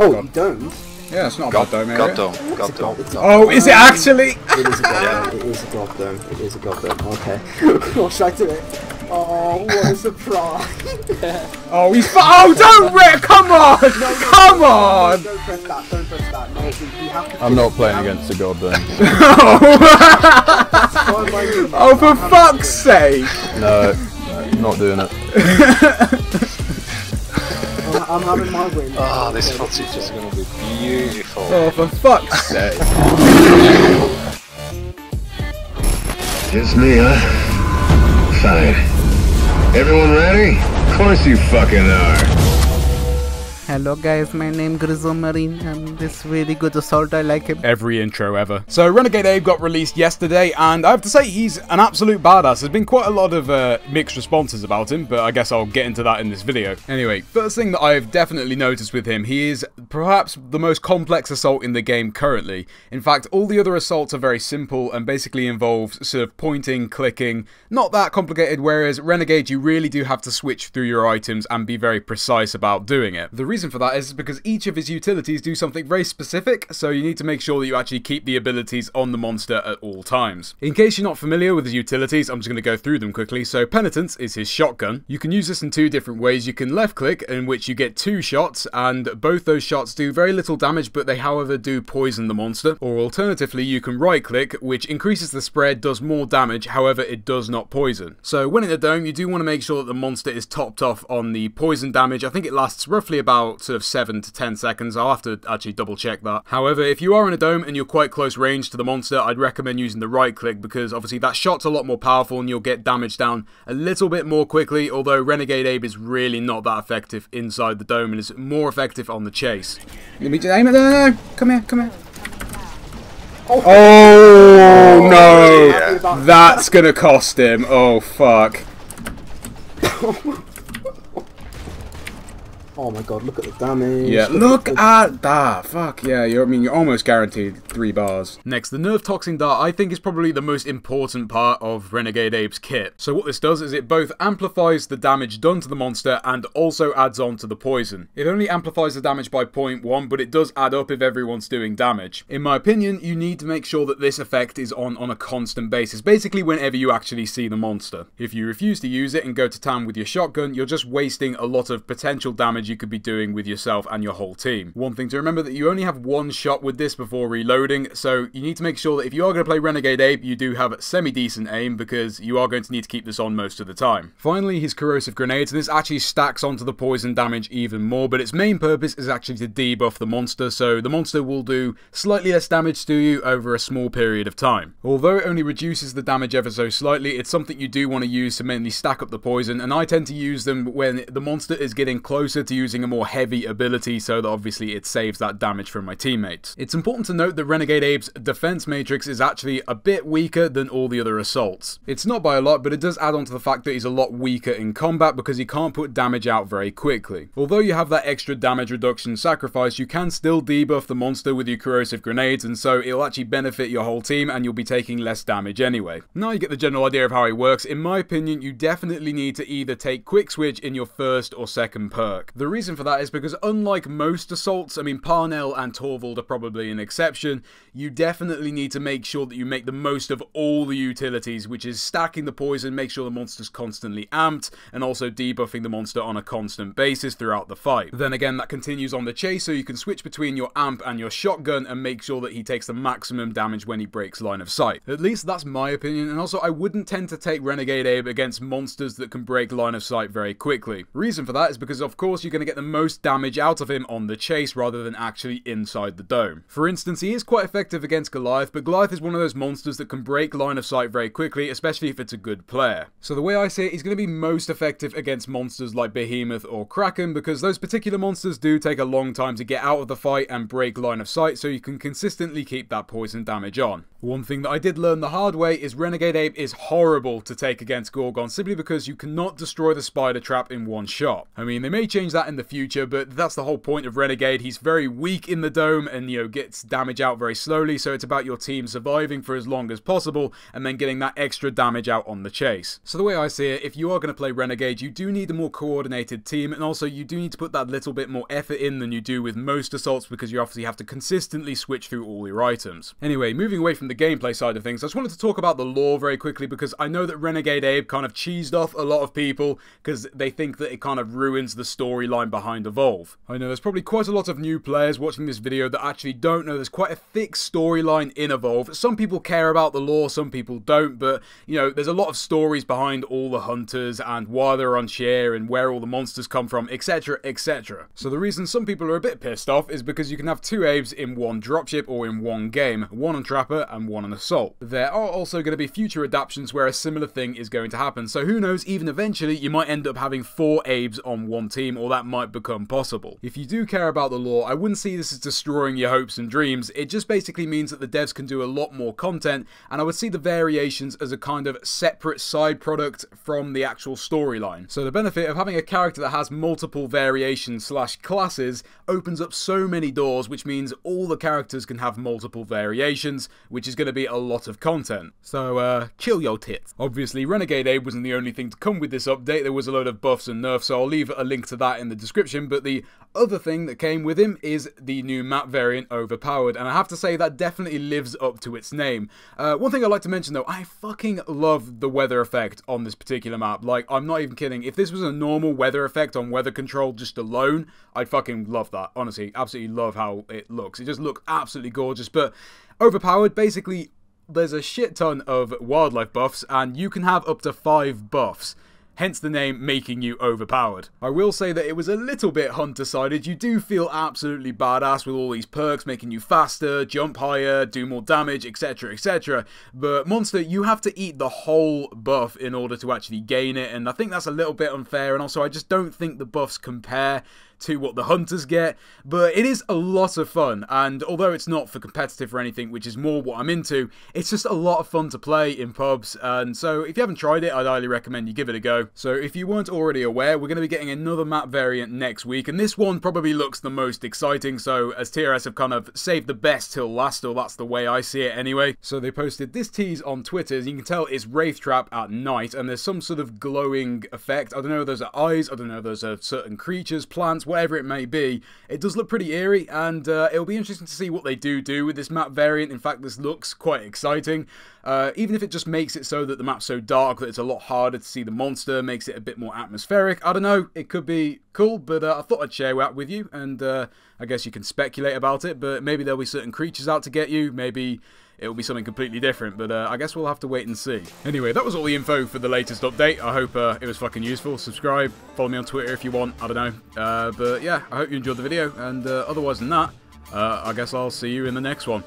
Oh, you don't? Yeah, it's not a bad dome area. God dome. God dome. Oh, is it actually? It is a god dome. It is a god dome. It is a god dome. Okay. What should I do it? Oh, what a surprise! Oh, he's. Oh, don't Rick! Come on! Come on! Don't press that. Don't press that. No, we have to. I'm not playing against a god then. Oh, for fuck's sake! No, not doing it. I'm having my win. Oh, this footage is going to be beautiful. Oh, for fuck's sake! Just me, huh? Fine. Everyone ready? Of course you fucking are. Hello guys, my name Grizzle Marine and this really good assault, I like him. Every intro ever. So Renegade Abe got released yesterday and I have to say he's an absolute badass. There's been quite a lot of mixed responses about him, but I guess I'll get into that in this video. Anyway, first thing that I've definitely noticed with him, he is perhaps the most complex assault in the game currently. In fact, all the other assaults are very simple and basically involve sort of pointing, clicking, not that complicated, whereas Renegade you really do have to switch through your items and be very precise about doing it. The reason for that is because each of his utilities do something very specific, so you need to make sure that you actually keep the abilities on the monster at all times. In case you're not familiar with his utilities, I'm just going to go through them quickly. So Penitence is his shotgun. You can use this in two different ways. You can left click, in which you get 2 shots, and both those shots do very little damage, but they however do poison the monster. Or alternatively, you can right click, which increases the spread, does more damage, however it does not poison. So when in the dome, you do want to make sure that the monster is topped off on the poison damage. I think it lasts roughly about sort of 7 to 10 seconds. I'll have to actually double check that. However, if you are in a dome and you're quite close range to the monster, I'd recommend using the right click because obviously that shot's a lot more powerful and you'll get damage down a little bit more quickly, although Renegade Abe is really not that effective inside the dome and is more effective on the chase. Let me just aim it. No. Come here. Oh no! Yeah. That's gonna cost him. Oh fuck. Oh my god, look at the damage. Yeah, look at that. Fuck yeah, you're almost guaranteed 3 bars. Next, the Nerve Toxin Dart I think is probably the most important part of Renegade Abe's kit. So what this does is it both amplifies the damage done to the monster and also adds on to the poison. It only amplifies the damage by 0.1, but it does add up if everyone's doing damage. In my opinion, you need to make sure that this effect is on a constant basis, basically whenever you actually see the monster. If you refuse to use it and go to town with your shotgun, you're just wasting a lot of potential damage you could be doing with yourself and your whole team. One thing to remember that you only have 1 shot with this before reloading, so you need to make sure that if you are going to play Renegade Abe, you do have semi-decent aim because you are going to need to keep this on most of the time. Finally, his corrosive grenades, and this actually stacks onto the poison damage even more, but its main purpose is actually to debuff the monster, so the monster will do slightly less damage to you over a small period of time. Although it only reduces the damage ever so slightly, it's something you do want to use to mainly stack up the poison, and I tend to use them when the monster is getting closer to using a more heavy ability so that obviously it saves that damage from my teammates. It's important to note that Renegade Abe's defense matrix is actually a bit weaker than all the other assaults. It's not by a lot, but it does add on to the fact that he's a lot weaker in combat because he can't put damage out very quickly. Although you have that extra damage reduction sacrifice, you can still debuff the monster with your corrosive grenades, and so it'll actually benefit your whole team and you'll be taking less damage anyway. Now you get the general idea of how he works. In my opinion, you definitely need to either take Quick Switch in your first or second perk. The reason for that is because unlike most assaults, I mean Parnell and Torvald are probably an exception, you definitely need to make sure that you make the most of all the utilities, which is stacking the poison, make sure the monster's constantly amped, and also debuffing the monster on a constant basis throughout the fight. Then again, that continues on the chase, so you can switch between your amp and your shotgun and make sure that he takes the maximum damage when he breaks line of sight. At least that's my opinion, and also I wouldn't tend to take Renegade Abe against monsters that can break line of sight very quickly. Reason for that is because of course you're going to get the most damage out of him on the chase rather than actually inside the dome. For instance, he is quite effective against Goliath, but Goliath is one of those monsters that can break line of sight very quickly, especially if it's a good player. So the way I see it, he's going to be most effective against monsters like Behemoth or Kraken because those particular monsters do take a long time to get out of the fight and break line of sight, so you can consistently keep that poison damage on. One thing that I did learn the hard way is Renegade Abe is horrible to take against Gorgon simply because you cannot destroy the spider trap in 1 shot. I mean, they may change that that in the future, but that's the whole point of Renegade. He's very weak in the dome and, you know, gets damage out very slowly, so it's about your team surviving for as long as possible and then getting that extra damage out on the chase. So the way I see it, if you are going to play Renegade, you do need a more coordinated team, and also you do need to put that little bit more effort in than you do with most assaults, because you obviously have to consistently switch through all your items. Anyway, moving away from the gameplay side of things, I just wanted to talk about the lore very quickly, because I know that Renegade Abe kind of cheesed off a lot of people because they think that it kind of ruins the storyline behind Evolve. I know there's probably quite a lot of new players watching this video that actually don't know there's quite a thick storyline in Evolve. Some people care about the lore, some people don't, but, you know, there's a lot of stories behind all the hunters and why they're on share and where all the monsters come from, etc, etc. So the reason some people are a bit pissed off is because you can have 2 Abes in one dropship or in one game, one on Trapper and one on Assault. There are also going to be future adaptations where a similar thing is going to happen, so who knows, even eventually you might end up having 4 Abes on one team, or that might become possible. If you do care about the lore, I wouldn't see this as destroying your hopes and dreams. It just basically means that the devs can do a lot more content, and I would see the variations as a kind of separate side product from the actual storyline. So the benefit of having a character that has multiple variations slash classes opens up so many doors, which means all the characters can have multiple variations, which is going to be a lot of content. So chill your tits. Obviously Renegade Abe wasn't the only thing to come with this update. There was a load of buffs and nerfs, so I'll leave a link to that in the description, but the other thing that came with him is the new map variant, Overpowered, and I have to say that definitely lives up to its name. One thing I'd like to mention though, I fucking love the weather effect on this particular map. Like, I'm not even kidding. If this was a normal weather effect on weather control just alone, I'd fucking love that. Honestly, absolutely love how it looks. It just looks absolutely gorgeous. But Overpowered, basically, there's a shit ton of wildlife buffs, and you can have up to 5 buffs. Hence the name making you overpowered. I will say that it was a little bit hunter-sided. You do feel absolutely badass with all these perks making you faster, jump higher, do more damage, etc, etc. But Monster, you have to eat the whole buff in order to actually gain it, and I think that's a little bit unfair, and also I just don't think the buffs compare to what the hunters get, but it is a lot of fun, and although it's not for competitive or anything, which is more what I'm into, it's just a lot of fun to play in pubs, and so if you haven't tried it, I'd highly recommend you give it a go. So if you weren't already aware, we're going to be getting another map variant next week, and this one probably looks the most exciting, so as TRS have kind of saved the best till last, or that's the way I see it anyway. So they posted this tease on Twitter, as you can tell it's Wraith Trap at night, and there's some sort of glowing effect. I don't know if those are eyes, I don't know if those are certain creatures, plants, whatever it may be. It does look pretty eerie, and it'll be interesting to see what they do with this map variant. In fact, this looks quite exciting. Even if it just makes it so that the map's so dark that it's a lot harder to see the monster, makes it a bit more atmospheric. I don't know, it could be cool, but I thought I'd share that with you, and I guess you can speculate about it, but maybe there'll be certain creatures out to get you, maybe it'll be something completely different, but I guess we'll have to wait and see. Anyway, that was all the info for the latest update. I hope it was fucking useful. Subscribe, follow me on Twitter if you want, I don't know. But yeah, I hope you enjoyed the video, and otherwise than that, I guess I'll see you in the next one.